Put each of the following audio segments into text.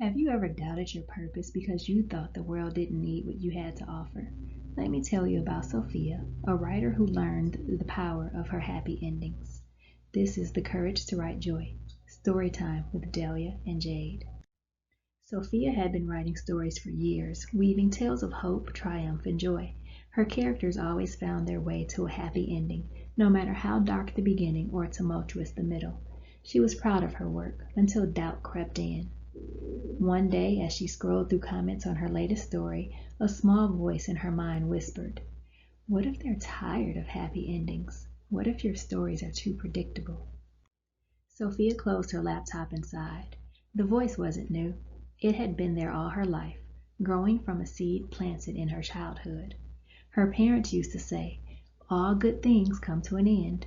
Have you ever doubted your purpose because you thought the world didn't need what you had to offer? Let me tell you about Sophia, a writer who learned the power of her happy endings. This is The Courage to Write Joy, story time with Delia and Jade. Sophia had been writing stories for years, weaving tales of hope, triumph, and joy. Her characters always found their way to a happy ending, no matter how dark the beginning or tumultuous the middle. She was proud of her work until doubt crept in. One day, as she scrolled through comments on her latest story, a small voice in her mind whispered, "What if they're tired of happy endings? What if your stories are too predictable?" Sophia closed her laptop and sighed. The voice wasn't new. It had been there all her life, growing from a seed planted in her childhood. Her parents used to say, "All good things come to an end."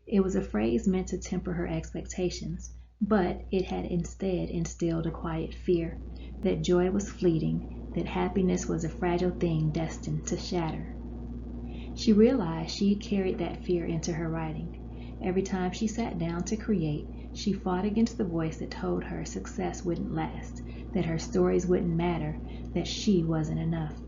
It was a phrase meant to temper her expectations, but it had instead instilled a quiet fear that joy was fleeting, that happiness was a fragile thing destined to shatter. She realized she had carried that fear into her writing. Every time she sat down to create, she fought against the voice that told her success wouldn't last, that her stories wouldn't matter, that she wasn't enough.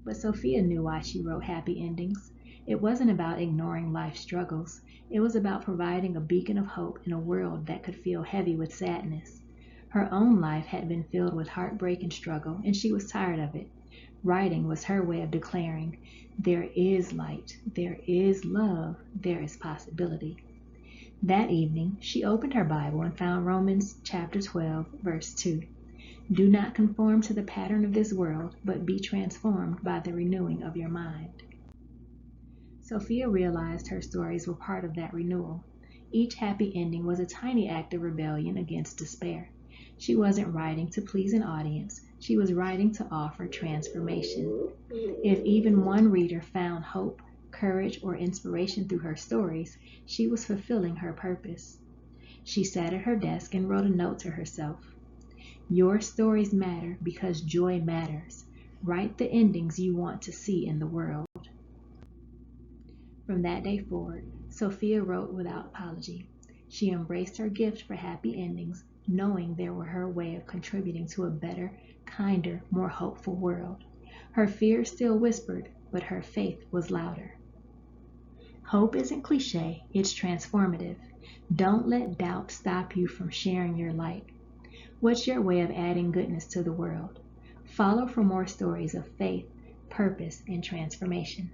But Sophia knew why she wrote happy endings. It wasn't about ignoring life's struggles. It was about providing a beacon of hope in a world that could feel heavy with sadness. Her own life had been filled with heartbreak and struggle, and she was tired of it. Writing was her way of declaring, "There is light, there is love, there is possibility." That evening, she opened her Bible and found Romans chapter 12, verse 2. "Do not conform to the pattern of this world, but be transformed by the renewing of your mind." Sophia realized her stories were part of that renewal. Each happy ending was a tiny act of rebellion against despair. She wasn't writing to please an audience, she was writing to offer transformation. If even one reader found hope, courage, or inspiration through her stories, she was fulfilling her purpose. She sat at her desk and wrote a note to herself. "Your stories matter because joy matters. Write the endings you want to see in the world." From that day forward, Sophia wrote without apology. She embraced her gift for happy endings, knowing they were her way of contributing to a better, kinder, more hopeful world. Her fears still whispered, but her faith was louder. Hope isn't cliche, it's transformative. Don't let doubt stop you from sharing your light. What's your way of adding goodness to the world? Follow for more stories of faith, purpose, and transformation.